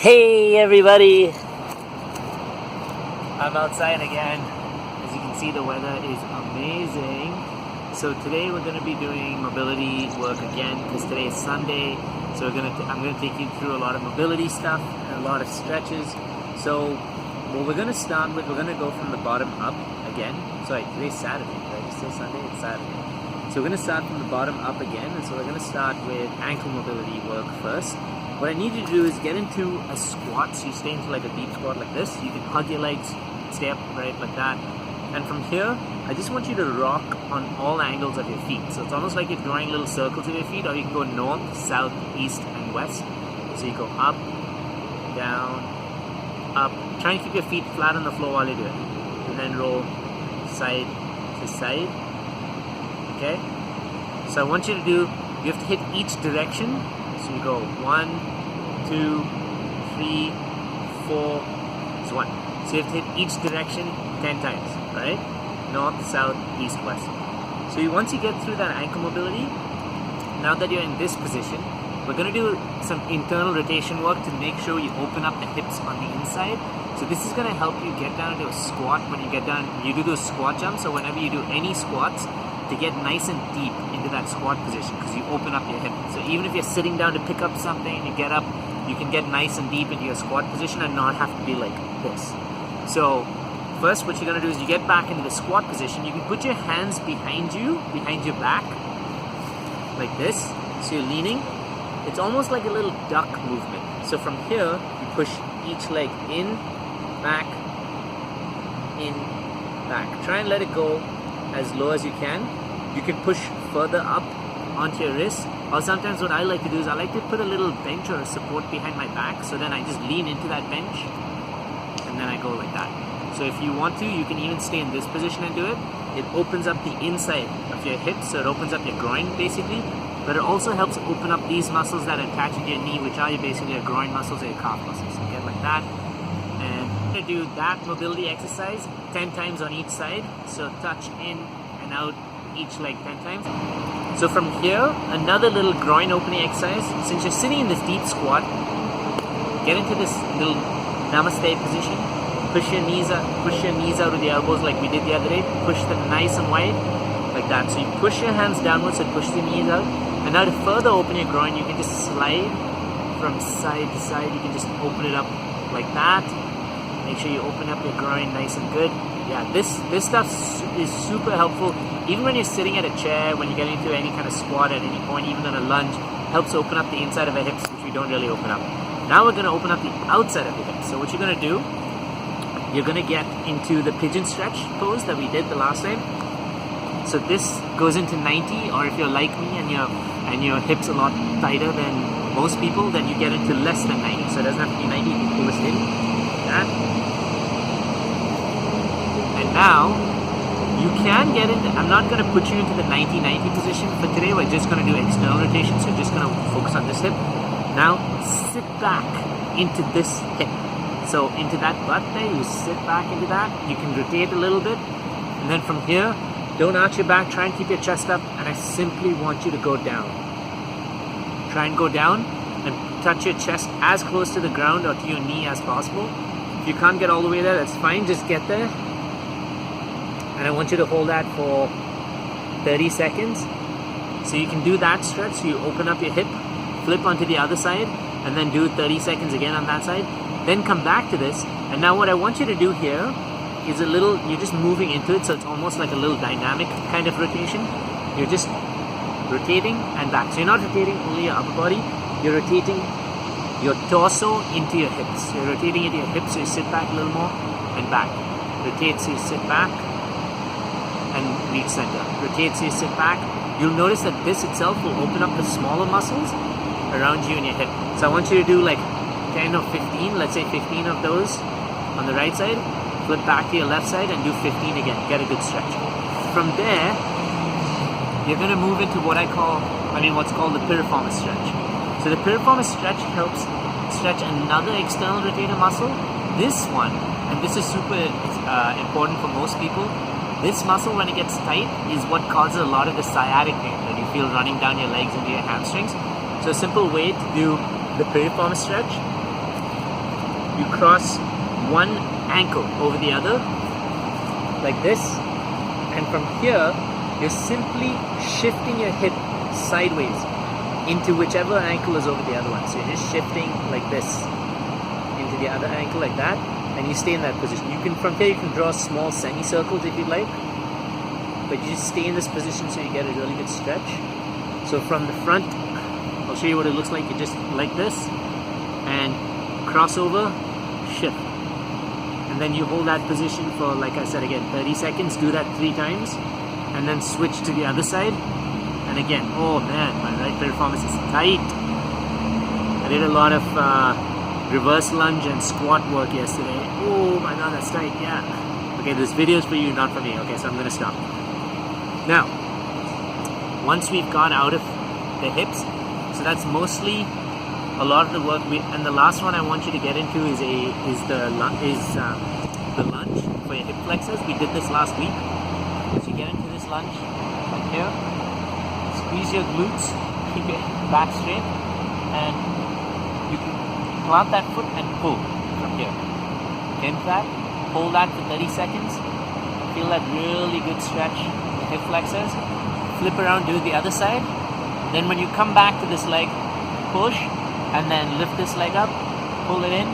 Hey everybody! I'm outside again. As you can see, the weather is amazing. So today we're going to be doing mobility work again because today is Sunday. So I'm going to take you through a lot of mobility stuff and a lot of stretches. So what we're going to start with, we're going to go from the bottom up again. Sorry, today's Saturday, right? It's still Sunday? It's Saturday. So we're going to start from the bottom up again. And so we're going to start with ankle mobility work first. What I need you to do is get into a squat. So you stay into like a deep squat like this. You can hug your legs, stay upright like that. And from here, I just want you to rock on all angles of your feet. So it's almost like you're drawing little circles with your feet, or you can go north, south, east, and west. So you go up, down, up. Try and keep your feet flat on the floor while you do it. And then roll side to side. Okay? So I want you to do, you have to hit each direction. So you go 1, 2, 3, 4, so 1. So you have to hit each direction 10 times, right? North, south, east, west. So once you get through that ankle mobility, now that you're in this position, we're going to do some internal rotation work to make sure you open up the hips on the inside. So this is going to help you get down into a squat. When you get down, you do those squat jumps. So whenever you do any squats, to get nice and deep into that squat position, because you open up your hip. So even if you're sitting down to pick up something and you get up, you can get nice and deep into your squat position and not have to be like this. So first, what you're going to do is you get back into the squat position. You can put your hands behind you, behind your back, like this. So you're leaning. It's almost like a little duck movement. So from here, you push each leg in, back, Try and let it go as low as you can. You can push further up onto your wrist, or sometimes what I like to do is I like to put a little bench or a support behind my back, so then I just lean into that bench and then I go like that. So if you want to, you can even stay in this position and do it. It opens up the inside of your hips, so it opens up your groin basically, but it also helps open up these muscles that attach to your knee, which are basically your groin muscles or your calf muscles. So get like that. And I'm going to do that mobility exercise 10 times on each side. So touch in and out each leg 10 times. So from here, another little groin opening exercise. Since you're sitting in this deep squat, get into this little namaste position. Push your knees out with the elbows like we did the other day. Push them nice and wide like that. So you push your hands downwards and push the knees out. And now to further open your groin, you can just slide from side to side. You can just open it up like that. Make sure you open up your groin nice and good. Yeah, this stuff is super helpful. Even when you're sitting at a chair, when you get into any kind of squat at any point, even on a lunge, helps open up the inside of our hips, which we don't really open up. Now we're going to open up the outside of your hips. So what you're going to do, you're going to get into the pigeon stretch pose that we did the last time. So this goes into 90, or if you're like me and your hips a lot tighter than most people, then you get into less than 90. So it doesn't have to be 90, you can pull this in. That. And now you can get into, I'm not going to put you into the 90-90 position for today. We're just going to do external rotation, so just going to focus on this hip. Now sit back into this hip. So into that butt there, you sit back into that. You can rotate a little bit, and then from here, don't arch your back. Try and keep your chest up, and I simply want you to go down. Try and go down and touch your chest as close to the ground or to your knee as possible. If you can't get all the way there, that's fine. Just get there. And I want you to hold that for 30 seconds. So you can do that stretch. So you open up your hip, flip onto the other side, and then do 30 seconds again on that side. Then come back to this. And now what I want you to do here is you're just moving into it. So it's almost like a little dynamic kind of rotation. You're just rotating and back. So you're not rotating only your upper body. You're rotating your torso into your hips. You're rotating into your hips, so you sit back a little more and back. Rotate, so you sit back and reach center. Rotate, so you sit back. You'll notice that this itself will open up the smaller muscles around you in your hip. So I want you to do like 10 or 15, let's say 15 of those on the right side. Flip back to your left side and do 15 again. Get a good stretch. From there, you're going to move into what's called the piriformis stretch. So the piriformis stretch helps stretch another external rotator muscle. This one, and this is super important for most people, this muscle when it gets tight is what causes a lot of the sciatic pain that you feel running down your legs into your hamstrings. So a simple way to do the piriformis stretch you cross one ankle over the other, like this, and from here, you're simply shifting your hip sideways into whichever ankle is over the other one. So you're just shifting like this into the other ankle like that, and you stay in that position. You can, from here, you can draw small semicircles if you'd like, but you just stay in this position so you get a really good stretch. So from the front, I'll show you what it looks like. You just like this, and cross over, shift. And then you hold that position for, like I said again, 30 seconds. Do that 3 times, and then switch to the other side. And again, oh man, my right piriformis is tight. I did a lot of reverse lunge and squat work yesterday. Oh my god, that's tight, yeah. Okay, this video is for you, not for me. Okay, so I'm gonna stop. Now, once we've gone out of the hips, so that's mostly a lot of the work. And the last one I want you to get into is the lunge for your hip flexors. We did this last week. So you get into this lunge from here, squeeze your glutes, keep your back straight, and you can plant that foot and pull from here. Get into that, hold that for 30 seconds, feel that really good stretch in the hip flexors, flip around, do the other side. Then when you come back to this leg, push, and then lift this leg up, pull it in,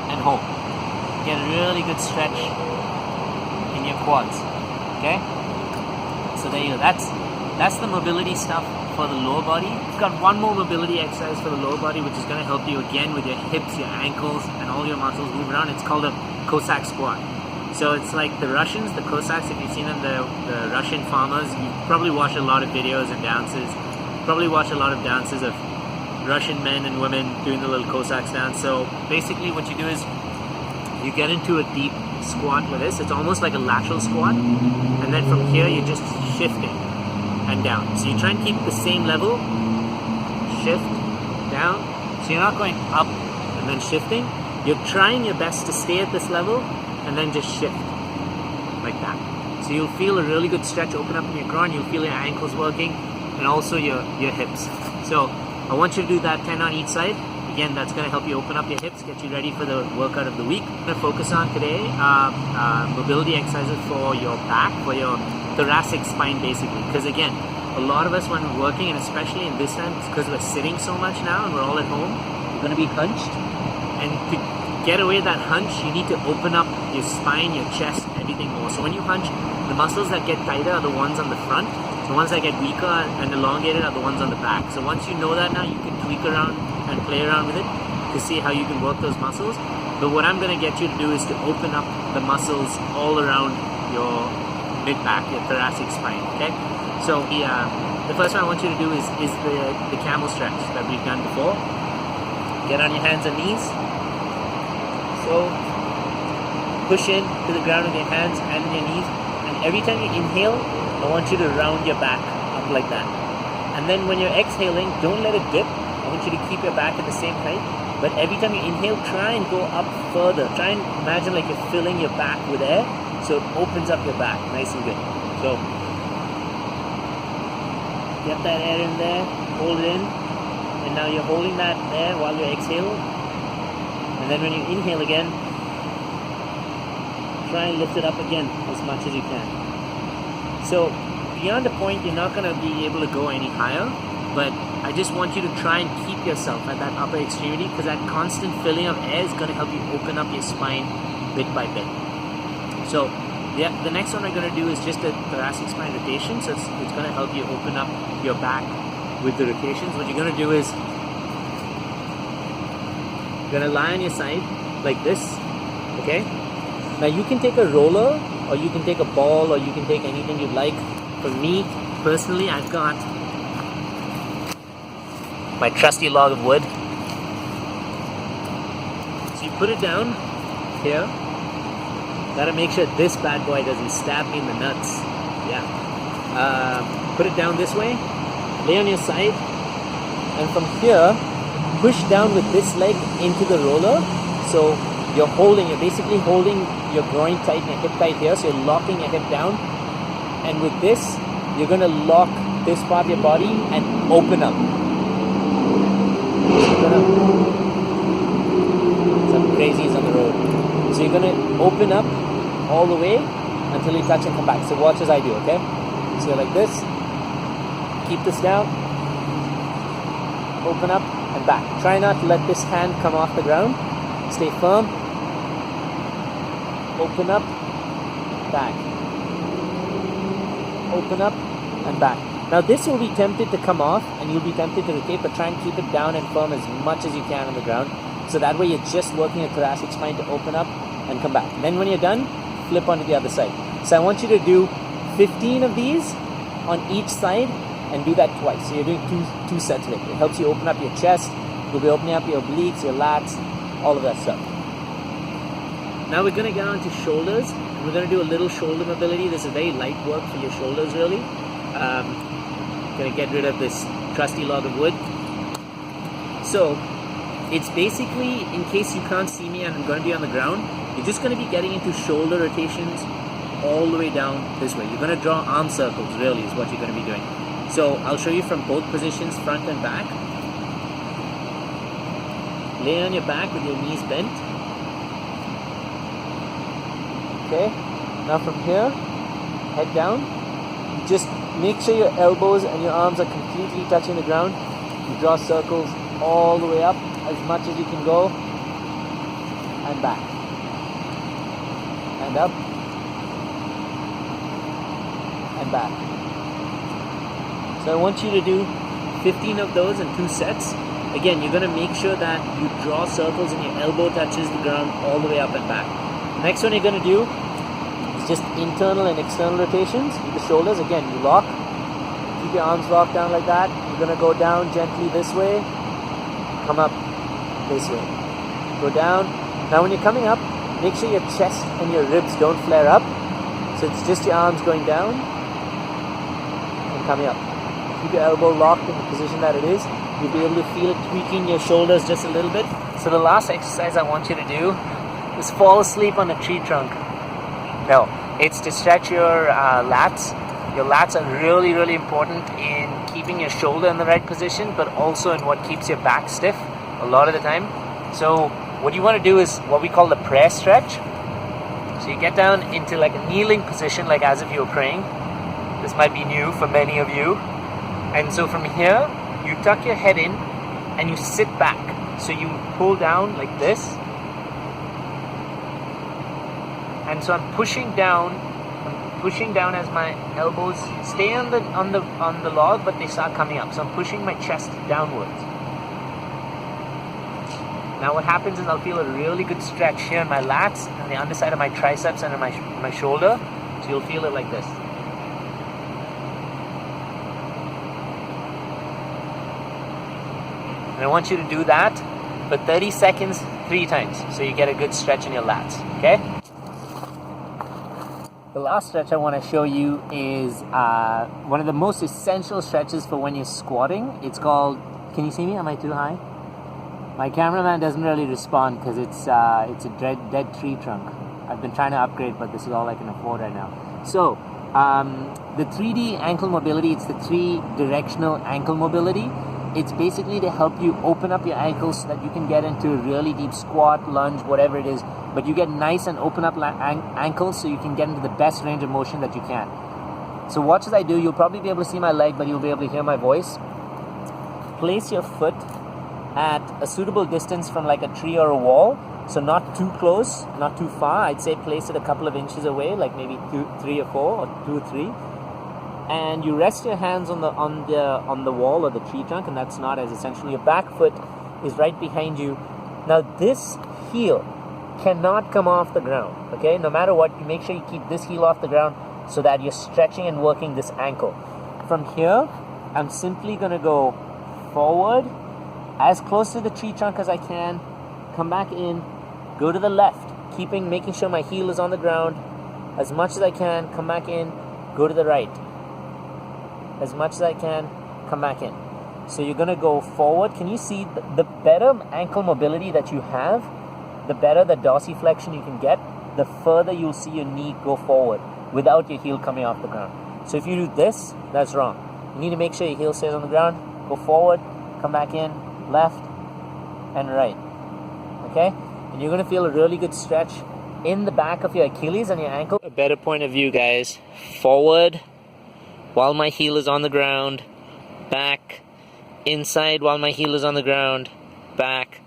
and hold. Get a really good stretch in your quads. Okay? So there you go. That's the mobility stuff for the lower body. We've got one more mobility exercise for the lower body, which is going to help you again with your hips, your ankles, and all your muscles move around. It's called a Cossack squat. So it's like the Russians, the Cossacks. If you've seen them, the Russian farmers, you probably watch a lot of videos and dances. Probably watch a lot of dances of Russian men and women doing the little Cossacks dance. So basically what you do is you get into a deep squat with this. It's almost like a lateral squat, and then from here you're just shifting and down. So you try and keep the same level, shift, down. So you're not going up and then shifting. You're trying your best to stay at this level and then just shift like that. So you'll feel a really good stretch open up in your groin. You'll feel your ankles working and also your hips. So I want you to do that 10 on each side. Again, that's going to help you open up your hips, get you ready for the workout of the week. I'm going to focus on today mobility exercises for your back, for your thoracic spine basically. Because again, a lot of us when we're working, and especially in this time, because we're sitting so much now and we're all at home, we're going to be hunched. And to get away that hunch, you need to open up your spine, your chest, everything more. So when you hunch, the muscles that get tighter are the ones on the front. The ones that get weaker and elongated are the ones on the back. So once you know that now, you can tweak around and play around with it to see how you can work those muscles. But what I'm going to get you to do is to open up the muscles all around your mid-back, your thoracic spine, okay? So the first one I want you to do is the camel stretch that we've done before. Get on your hands and knees. So push in to the ground with your hands and your knees. And every time you inhale, I want you to round your back up like that. And then when you're exhaling, don't let it dip. I want you to keep your back at the same height. But every time you inhale, try and go up further. Try and imagine like you're filling your back with air, so it opens up your back nice and good. So get that air in there, hold it in, and now you're holding that there while you exhale. And then when you inhale again, try and lift it up again as much as you can. So beyond the point, you're not going to be able to go any higher, but I just want you to try and keep yourself at that upper extremity, because that constant filling of air is going to help you open up your spine bit by bit. So the next one we're going to do is just a thoracic spine rotation. So it's going to help you open up your back with the rotations. What you're going to do is you're going to lie on your side like this, okay? Now you can take a roller, or you can take a ball, or you can take anything you'd like. For me, personally, I've got my trusty log of wood. So you put it down here. Gotta make sure this bad boy doesn't stab me in the nuts. Yeah. Put it down this way. Lay on your side. And from here, push down with this leg into the roller. So you're basically holding your groin tight and your hip tight here. So you're locking your hip down. And with this, you're gonna lock this part of your body and open up. So you're gonna open up all the way until you touch and come back. So watch as I do, okay? So you're like this, keep this down, open up and back. Try not to let this hand come off the ground. Stay firm, open up, back, open up and back. Now this will be tempted to come off and you'll be tempted to rotate, but try and keep it down and firm as much as you can on the ground. So that way you're just working your thoracic spine to open up and come back. And then when you're done, flip onto the other side. So I want you to do 15 of these on each side and do that twice. So you're doing two sets of it. It helps you open up your chest. You'll be opening up your obliques, your lats, all of that stuff. Now we're going to get on to shoulders. And we're going to do a little shoulder mobility. This is very light work for your shoulders, really. Going to get rid of this trusty log of wood. So it's basically, in case you can't see me and I'm going to be on the ground, you're just going to be getting into shoulder rotations all the way down this way. You're going to draw arm circles, really, is what you're going to be doing. So I'll show you from both positions, front and back. Lay on your back with your knees bent. Okay, now from here, head down. Just make sure your elbows and your arms are completely touching the ground. You draw circles all the way up as much as you can go. And back. And up. And back. So I want you to do 15 of those in 2 sets. Again, you're going to make sure that you draw circles and your elbow touches the ground all the way up and back. Next one you're going to do is just internal and external rotations with the shoulders. Again, you lock. Keep your arms locked down like that. You're going to go down gently this way. Come up this way. Go down. Now when you're coming up, make sure your chest and your ribs don't flare up. So it's just your arms going down and coming up. Keep your elbow locked in the position that it is. You'll be able to feel it tweaking your shoulders just a little bit. So the last exercise I want you to do is fall asleep on a tree trunk. No, it's to stretch your lats. Your lats are really, really important in keeping your shoulder in the right position, but also in what keeps your back stiff a lot of the time. So what you want to do is what we call the prayer stretch. So you get down into like a kneeling position, like as if you were praying. This might be new for many of you. And so from here, you tuck your head in and you sit back. So you pull down like this. And so I'm pushing down as my elbows stay on the log, but they start coming up. So I'm pushing my chest downwards. Now what happens is I'll feel a really good stretch here in my lats and the underside of my triceps and in my shoulder. So you'll feel it like this. And I want you to do that for 30 seconds 3 times so you get a good stretch in your lats, okay? The last stretch I want to show you is one of the most essential stretches for when you're squatting. It's called, can you see me? Am I too high? My cameraman doesn't really respond because it's a dead tree trunk. I've been trying to upgrade, but this is all I can afford right now. So, the 3D ankle mobility, it's the 3-directional ankle mobility. It's basically to help you open up your ankles so that you can get into a really deep squat, lunge, whatever it is. But you get nice and open up ankles so you can get into the best range of motion that you can. So watch as I do. You'll probably be able to see my leg, but you'll be able to hear my voice. Place your foot at a suitable distance from like a tree or a wall. So not too close, not too far. I'd say place it a couple of inches away, like maybe 2, 3 or 4 or 2 or 3. And you rest your hands on the wall or the tree trunk, and that's not as essential. Your back foot is right behind you. Now this heel cannot come off the ground, okay? No matter what, you make sure you keep this heel off the ground so that you're stretching and working this ankle. From here, I'm simply gonna go forward, as close to the tree trunk as I can, come back in, go to the left, making sure my heel is on the ground, as much as I can, come back in, go to the right. As much as I can, come back in. So you're going to go forward. Can you see the better ankle mobility that you have, the better the dorsiflexion you can get, the further you'll see your knee go forward without your heel coming off the ground. So if you do this, that's wrong. You need to make sure your heel stays on the ground, go forward, come back in, left and right. Okay? And you're going to feel a really good stretch in the back of your Achilles and your ankle. A better point of view, guys. Forward while my heel is on the ground, back, inside while my heel is on the ground, back,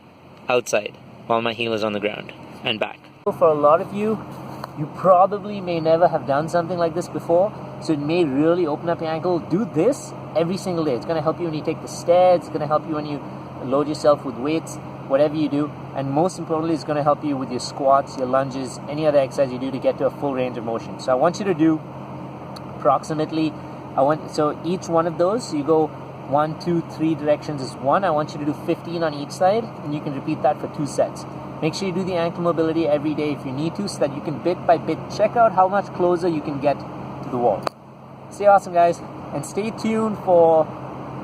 outside while my heel is on the ground, and back. For a lot of you, you probably may never have done something like this before, so it may really open up your ankle. Do this every single day. It's going to help you when you take the stairs, it's going to help you when you load yourself with weights, whatever you do, and most importantly, it's going to help you with your squats, your lunges, any other exercise you do to get to a full range of motion. So I want you to do approximately, so each one of those, you go 1, 2, 3 directions is 1. I want you to do 15 on each side, and you can repeat that for 2 sets. Make sure you do the ankle mobility every day if you need to, so that you can bit by bit check out how much closer you can get to the wall. Stay awesome, guys, and stay tuned for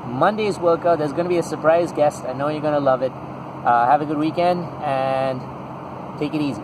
Monday's workout. There's going to be a surprise guest. I know you're going to love it. Have a good weekend, and take it easy.